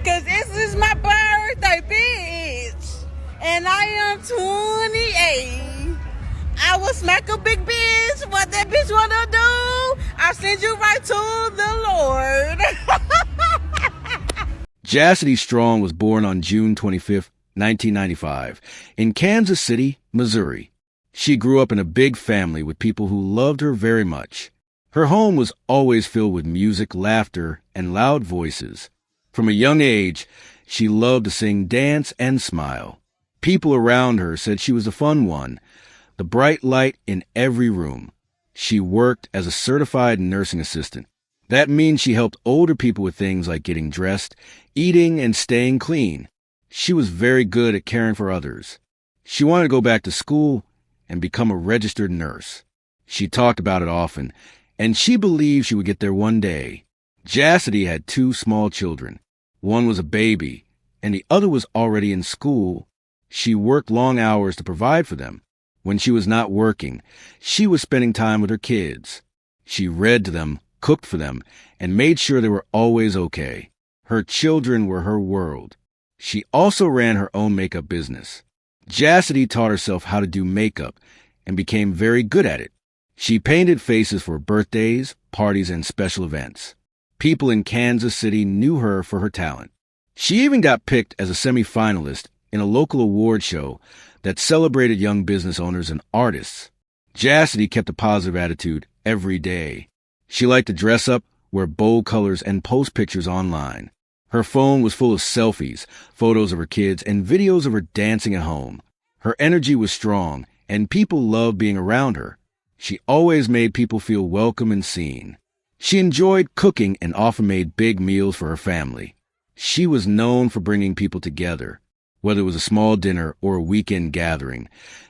Cause this is my birthday, bitch. And I am 28. I will smack a big bitch. What that bitch wanna do? I'll send you right to the Lord. Chastity Strong was born on June 25, 1995, in Kansas City, Missouri. She grew up in a big family with people who loved her very much. Her home was always filled with music, laughter, and loud voices. From a young age, she loved to sing, dance, and smile. People around her said she was the fun one, the bright light in every room. She worked as a certified nursing assistant. That means she helped older people with things like getting dressed, eating, and staying clean. She was very good at caring for others. She wanted to go back to school and become a registered nurse. She talked about it often, and she believed she would get there one day. Chastity had 2 small children. One was a baby, and the other was already in school. She worked long hours to provide for them. When she was not working, she was spending time with her kids. She read to them, cooked for them, and made sure they were always okay. Her children were her world. She also ran her own makeup business. Chastity taught herself how to do makeup and became very good at it. She painted faces for birthdays, parties, and special events. People in Kansas City knew her for her talent. She even got picked as a semi-finalist in a local award show that celebrated young business owners and artists. Chastity kept a positive attitude every day. She liked to dress up, wear bold colors, and post pictures online. Her phone was full of selfies, photos of her kids, and videos of her dancing at home. Her energy was strong, and people loved being around her. She always made people feel welcome and seen. She enjoyed cooking and often made big meals for her family. She was known for bringing people together, whether it was a small dinner or a weekend gathering.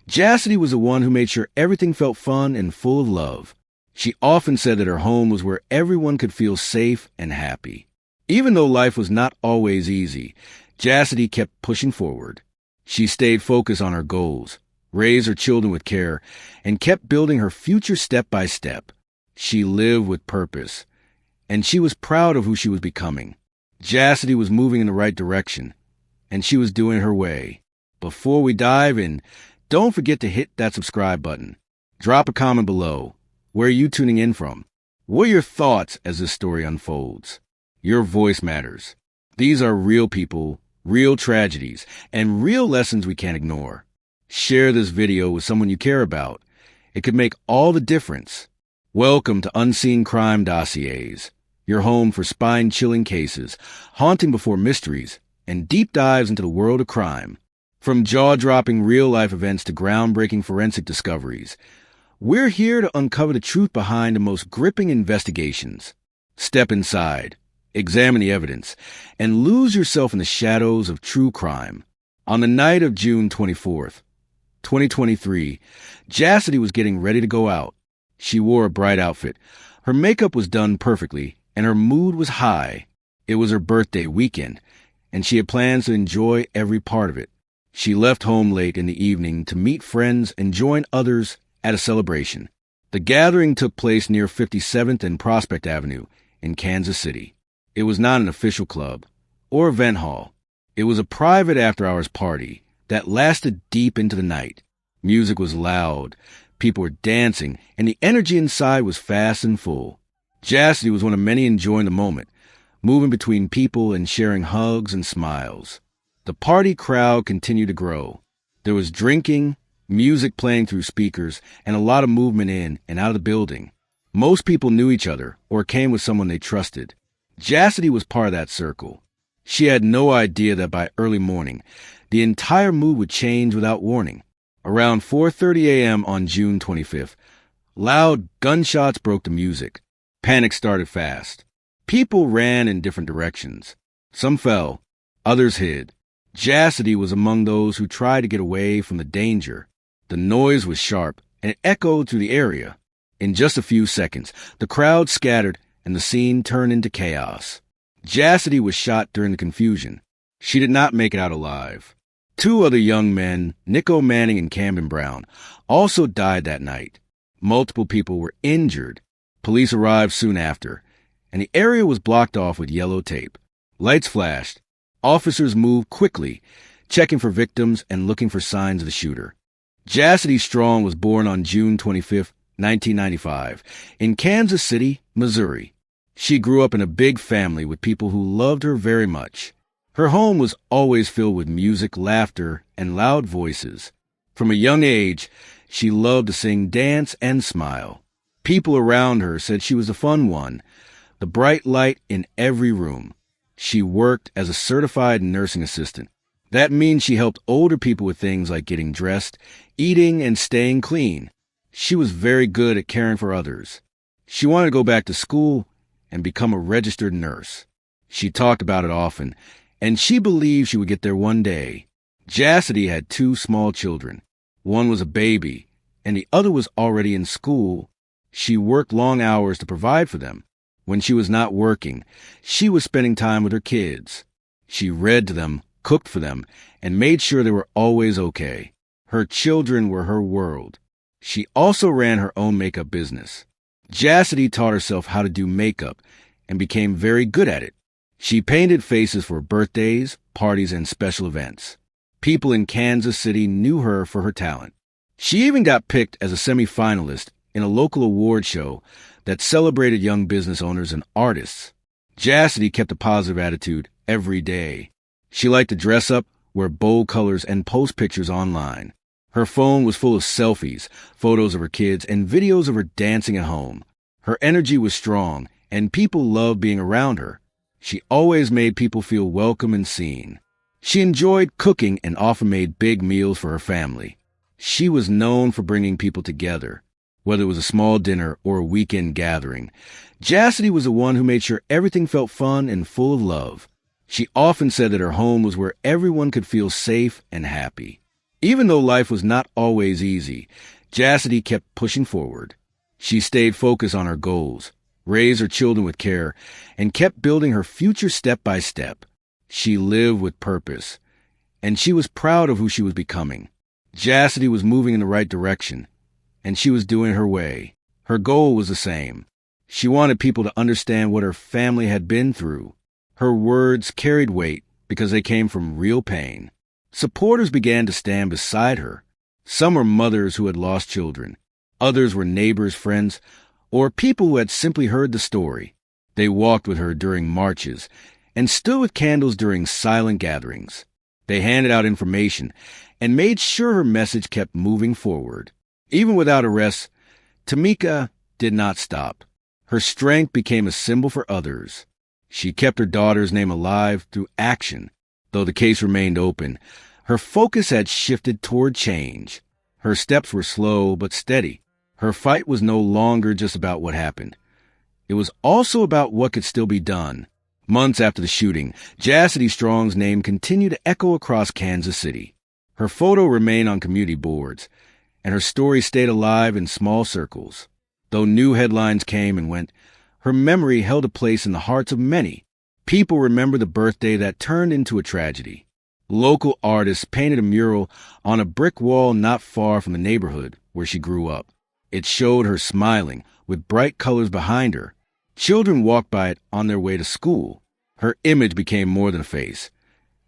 Chastity was the one who made sure everything felt fun and full of love. She often said that her home was where everyone could feel safe and happy. Even though life was not always easy, Chastity kept pushing forward. She stayed focused on her goals, raised her children with care, and kept building her future step by step. She lived with purpose, and she was proud of who she was becoming. Chastity was moving in the right direction, and she was doing her way. Before we dive in, don't forget to hit that subscribe button. Drop a comment below. Where are you tuning in from? What are your thoughts as this story unfolds? Your voice matters. These are real people, real tragedies, and real lessons we can't ignore. Share this video with someone you care about. It could make all the difference. Welcome to Unseen Crime Dossiers, your home for spine-chilling cases, haunting before mysteries, and deep dives into the world of crime. From jaw-dropping real-life events to groundbreaking forensic discoveries, we're here to uncover the truth behind the most gripping investigations. Step inside, examine the evidence, and lose yourself in the shadows of true crime. On the night of June 24th, 2023, Chastity was getting ready to go out. She wore a bright outfit. Her makeup was done perfectly, and her mood was high. It was her birthday weekend, and she had plans to enjoy every part of it. She left home late in the evening to meet friends and join others at a celebration. The gathering took place near 57th and Prospect Avenue in Kansas City. It was not an official club or event hall. It was a private after-hours party that lasted deep into the night. Music was loud, people were dancing, and the energy inside was fast and full. Chastity was one of many enjoying the moment, moving between people and sharing hugs and smiles. The party crowd continued to grow. There was drinking, music playing through speakers, and a lot of movement in and out of the building. Most people knew each other or came with someone they trusted. Chastity was part of that circle. She had no idea that by early morning, the entire mood would change without warning. Around 4:30 a.m. on June 25th, loud gunshots broke the music. Panic started fast. People ran in different directions. Some fell, others hid. Chastity was among those who tried to get away from the danger. The noise was sharp, and it echoed through the area. In just a few seconds, the crowd scattered, and the scene turned into chaos. Chastity was shot during the confusion. She did not make it out alive. 2 other young men, Nico Manning and Camden Brown, also died that night. Multiple people were injured. Police arrived soon after, and the area was blocked off with yellow tape. Lights flashed, Officers moved quickly, checking for victims and looking for signs of the shooter. Chastity Strong was born on June 25, 1995, in Kansas City, Missouri. She grew up in a big family with people who loved her very much. Her home was always filled with music, laughter, and loud voices. From a young age, she loved to sing, dance, and smile. People around her said she was the fun one, the bright light in every room. She worked as a certified nursing assistant. That means she helped older people with things like getting dressed, eating, and staying clean. She was very good at caring for others. She wanted to go back to school and become a registered nurse. She talked about it often, and she believed she would get there one day. Chastity had 2 small children. One was a baby, and the other was already in school. She worked long hours to provide for them. When she was not working, she was spending time with her kids. She read to them, cooked for them, and made sure they were always okay. Her children were her world. She also ran her own makeup business. Chastity taught herself how to do makeup and became very good at it. She painted faces for birthdays, parties, and special events. People in Kansas City knew her for her talent. She even got picked as a semi-finalist in a local award show that celebrated young business owners and artists. Chastity kept a positive attitude every day. She liked to dress up, wear bold colors, and post pictures online. Her phone was full of selfies, photos of her kids, and videos of her dancing at home. Her energy was strong, and people loved being around her. She always made people feel welcome and seen. She enjoyed cooking and often made big meals for her family. She was known for bringing people together, whether it was a small dinner or a weekend gathering. Chastity was the one who made sure everything felt fun and full of love. She often said that her home was where everyone could feel safe and happy. Even though life was not always easy, Chastity kept pushing forward. She stayed focused on her goals, raised her children with care, and kept building her future step by step. She lived with purpose, and she was proud of who she was becoming. Chastity was moving in the right direction, and she was doing her way. Her goal was the same. She wanted people to understand what her family had been through. Her words carried weight because they came from real pain. Supporters began to stand beside her. Some were mothers who had lost children. Others were neighbors, friends, or people who had simply heard the story. They walked with her during marches and stood with candles during silent gatherings. They handed out information and made sure her message kept moving forward. Even without arrest, Tamika did not stop. Her strength became a symbol for others. She kept her daughter's name alive through action. Though the case remained open, her focus had shifted toward change. Her steps were slow but steady. Her fight was no longer just about what happened. It was also about what could still be done. Months after the shooting, Chastity Strong's name continued to echo across Kansas City. Her photo remained on community boards, and her story stayed alive in small circles. Though new headlines came and went, her memory held a place in the hearts of many. People remember the birthday that turned into a tragedy. Local artists painted a mural on a brick wall not far from the neighborhood where she grew up. It showed her smiling, with bright colors behind her. Children walked by it on their way to school. Her image became more than a face.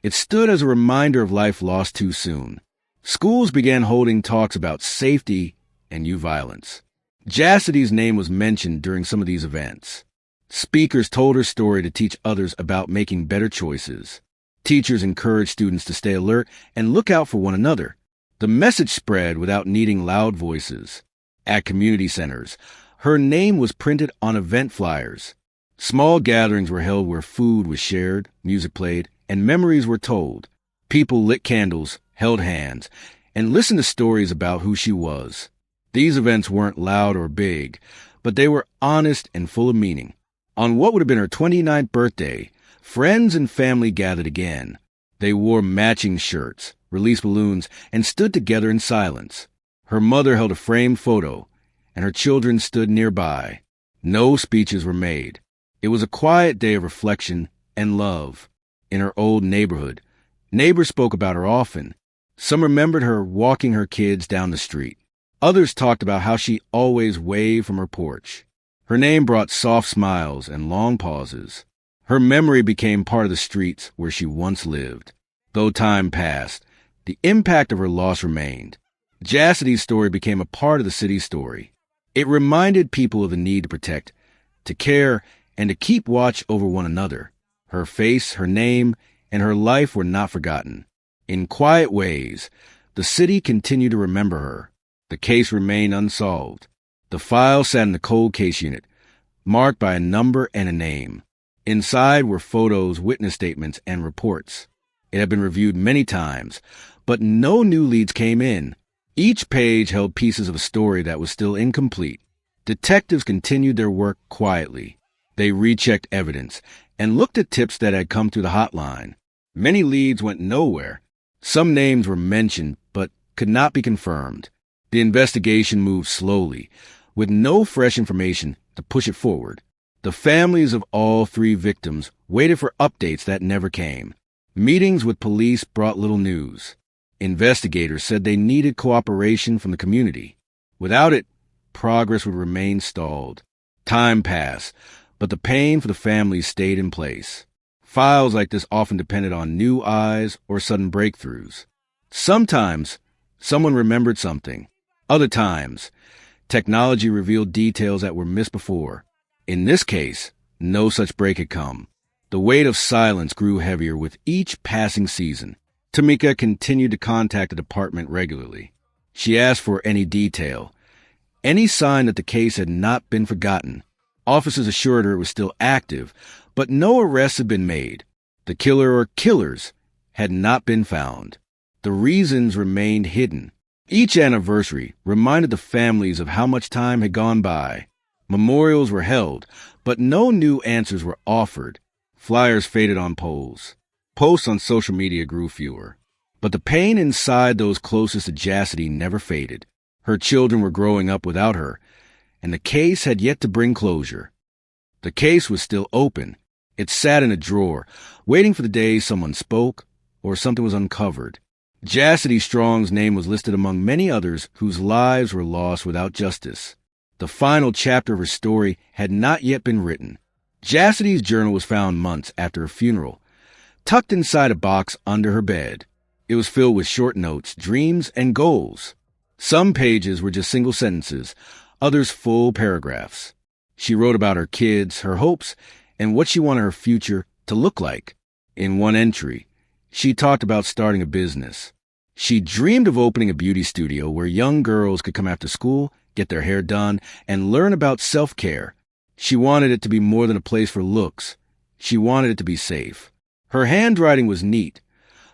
It stood as a reminder of life lost too soon. Schools began holding talks about safety and youth violence. Chastity's name was mentioned during some of these events. Speakers told her story to teach others about making better choices. Teachers encouraged students to stay alert and look out for one another. The message spread without needing loud voices. At community centers, her name was printed on event flyers. Small gatherings were held where food was shared, music played, and memories were told. People lit candles, held hands, and listened to stories about who she was. These events weren't loud or big, but they were honest and full of meaning. On what would have been her 29th birthday, friends and family gathered again. They wore matching shirts, released balloons, and stood together in silence. Her mother held a framed photo, and her children stood nearby. No speeches were made. It was a quiet day of reflection and love. In her old neighborhood, neighbors spoke about her often. Some remembered her walking her kids down the street. Others talked about how she always waved from her porch. Her name brought soft smiles and long pauses. Her memory became part of the streets where she once lived. Though time passed, the impact of her loss remained. Jassidy's story became a part of the city's story. It reminded people of the need to protect, to care, and to keep watch over one another. Her face, her name, and her life were not forgotten. In quiet ways, the city continued to remember her. The case remained unsolved. The file sat in the cold case unit, marked by a number and a name. Inside were photos, witness statements, and reports. It had been reviewed many times, but no new leads came in. Each page held pieces of a story that was still incomplete. Detectives continued their work quietly. They rechecked evidence and looked at tips that had come through the hotline. Many leads went nowhere. Some names were mentioned, but could not be confirmed. The investigation moved slowly, with no fresh information to push it forward. The families of all three victims waited for updates that never came. Meetings with police brought little news. Investigators said they needed cooperation from the community. Without it, progress would remain stalled. Time passed, but the pain for the families stayed in place. Files like this often depended on new eyes or sudden breakthroughs. Sometimes, someone remembered something. Other times, technology revealed details that were missed before. In this case, no such break had come. The weight of silence grew heavier with each passing season. Tamika continued to contact the department regularly. She asked for any detail, any sign that the case had not been forgotten. Officers assured her it was still active, but no arrests had been made. The killer or killers had not been found. The reasons remained hidden. Each anniversary reminded the families of how much time had gone by. Memorials were held, but no new answers were offered. Flyers faded on poles. Posts on social media grew fewer. But the pain inside those closest to Jassidy never faded. Her children were growing up without her, and the case had yet to bring closure. The case was still open. It sat in a drawer, waiting for the day someone spoke or something was uncovered. Jassidy Strong's name was listed among many others whose lives were lost without justice. The final chapter of her story had not yet been written. Jassidy's journal was found months after her funeral, tucked inside a box under her bed. It was filled with short notes, dreams, and goals. Some pages were just single sentences, others full paragraphs. She wrote about her kids, her hopes, and what she wanted her future to look like. In one entry, she talked about starting a business. She dreamed of opening a beauty studio where young girls could come after school, get their hair done, and learn about self-care. She wanted it to be more than a place for looks. She wanted it to be safe. Her handwriting was neat,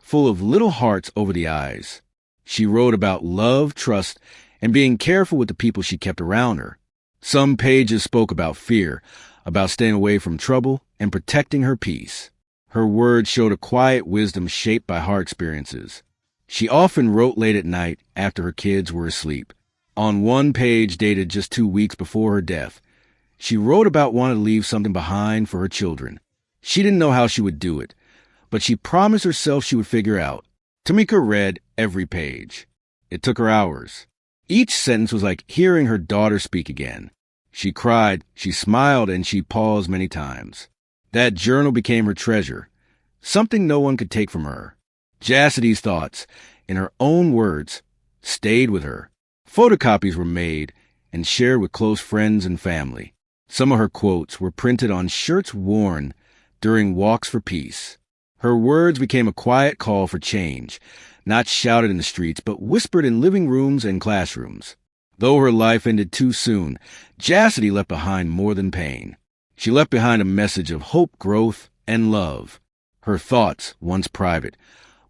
full of little hearts over the eyes. She wrote about love, trust, and being careful with the people she kept around her. Some pages spoke about fear, about staying away from trouble, and protecting her peace. Her words showed a quiet wisdom shaped by hard experiences. She often wrote late at night after her kids were asleep. On one page dated just 2 weeks before her death, she wrote about wanting to leave something behind for her children. She didn't know how she would do it, but she promised herself she would figure out. Tamika read every page. It took her hours. Each sentence was like hearing her daughter speak again. She cried, she smiled, and she paused many times. That journal became her treasure, something no one could take from her. Jassidy's thoughts, in her own words, stayed with her. Photocopies were made and shared with close friends and family. Some of her quotes were printed on shirts worn during walks for peace. Her words became a quiet call for change, not shouted in the streets, but whispered in living rooms and classrooms. Though her life ended too soon, Jassidy left behind more than pain. She left behind a message of hope, growth, and love. Her thoughts, once private,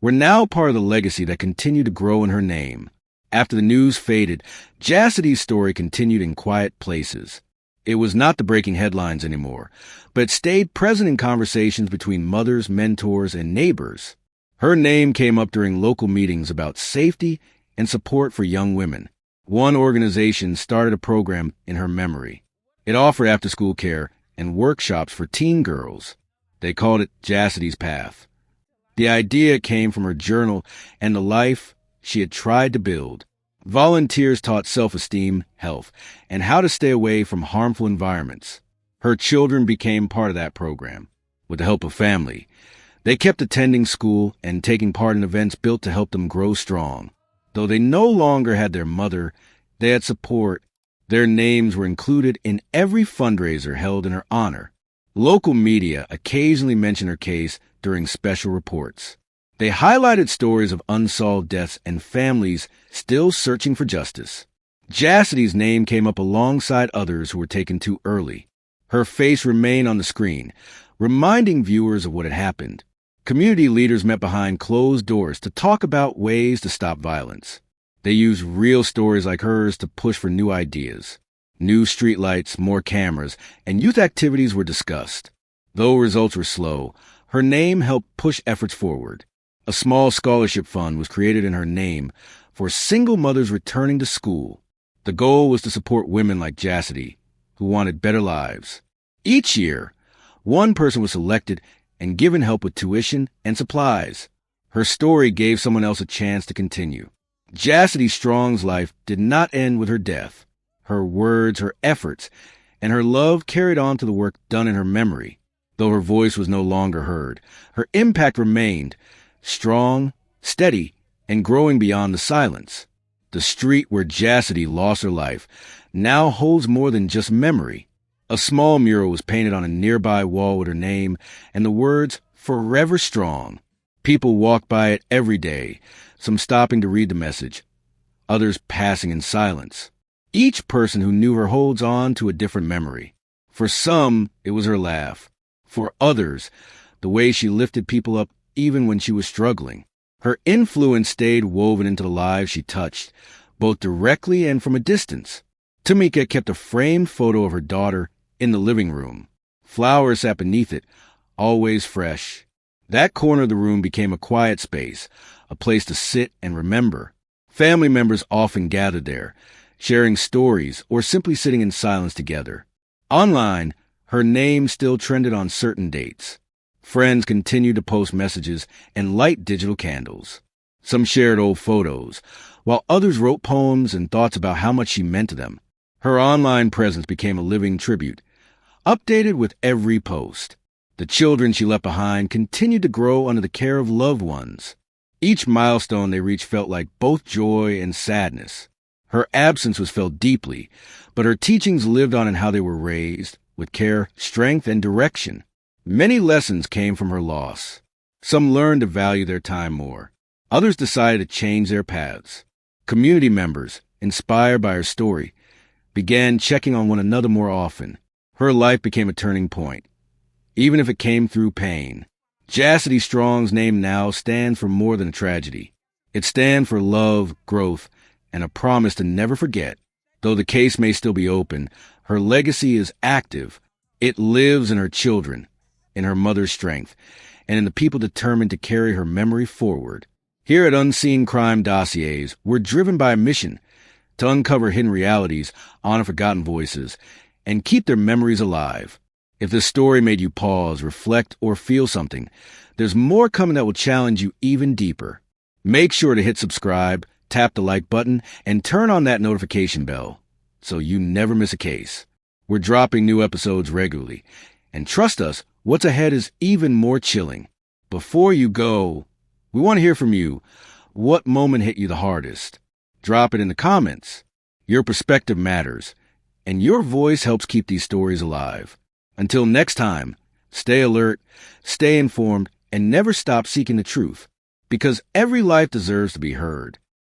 were now part of the legacy that continued to grow in her name. After the news faded, Jassidy's story continued in quiet places. It was not the breaking headlines anymore, but it stayed present in conversations between mothers, mentors, and neighbors. Her name came up during local meetings about safety and support for young women. One organization started a program in her memory. It offered after-school care and workshops for teen girls. They called it Jassidy's Path. The idea came from her journal and the life she had tried to build. Volunteers taught self-esteem, health, and how to stay away from harmful environments. Her children became part of that program. With the help of family, they kept attending school and taking part in events built to help them grow strong. Though they no longer had their mother, they had support. Their names were included in every fundraiser held in her honor. Local media occasionally mentioned her case during special reports. They highlighted stories of unsolved deaths and families still searching for justice. Jassidy's name came up alongside others who were taken too early. Her face remained on the screen, reminding viewers of what had happened. Community leaders met behind closed doors to talk about ways to stop violence. They used real stories like hers to push for new ideas. New streetlights, more cameras, and youth activities were discussed. Though results were slow, her name helped push efforts forward. A small scholarship fund was created in her name for single mothers returning to school. The goal was to support women like Jassidy, who wanted better lives. Each year, one person was selected and given help with tuition and supplies. Her story gave someone else a chance to continue. Jassidy Strong's life did not end with her death. Her words, her efforts, and her love carried on to the work done in her memory. Though her voice was no longer heard, her impact remained, strong, steady, and growing beyond the silence. The street where Jassidy lost her life now holds more than just memory. A small mural was painted on a nearby wall with her name and the words, "Forever Strong." People walk by it every day, some stopping to read the message, others passing in silence. Each person who knew her holds on to a different memory. For some, it was her laugh. For others, the way she lifted people up even when she was struggling. Her influence stayed woven into the lives she touched, both directly and from a distance. Tamika kept a framed photo of her daughter in the living room. Flowers sat beneath it, always fresh. That corner of the room became a quiet space, a place to sit and remember. Family members often gathered there, sharing stories or simply sitting in silence together. Online, her name still trended on certain dates. Friends continued to post messages and light digital candles. Some shared old photos, while others wrote poems and thoughts about how much she meant to them. Her online presence became a living tribute, updated with every post. The children she left behind continued to grow under the care of loved ones. Each milestone they reached felt like both joy and sadness. Her absence was felt deeply, but her teachings lived on in how they were raised, with care, strength, and direction. Many lessons came from her loss. Some learned to value their time more. Others decided to change their paths. Community members, inspired by her story, began checking on one another more often. Her life became a turning point, even if it came through pain. Jassidy Strong's name now stands for more than a tragedy. It stands for love, growth, and a promise to never forget. Though the case may still be open, her legacy is active. It lives in her children, in her mother's strength, and in the people determined to carry her memory forward. Here at Unseen Crime Dossiers, we're driven by a mission to uncover hidden realities, honor forgotten voices, and keep their memories alive. If this story made you pause, reflect, or feel something, there's more coming that will challenge you even deeper. Make sure to hit subscribe, tap the like button, and turn on that notification bell so you never miss a case. We're dropping new episodes regularly, and trust us, what's ahead is even more chilling. Before you go, we want to hear from you. What moment hit you the hardest? Drop it in the comments. Your perspective matters, and your voice helps keep these stories alive. Until next time, stay alert, stay informed, and never stop seeking the truth, because every life deserves to be heard.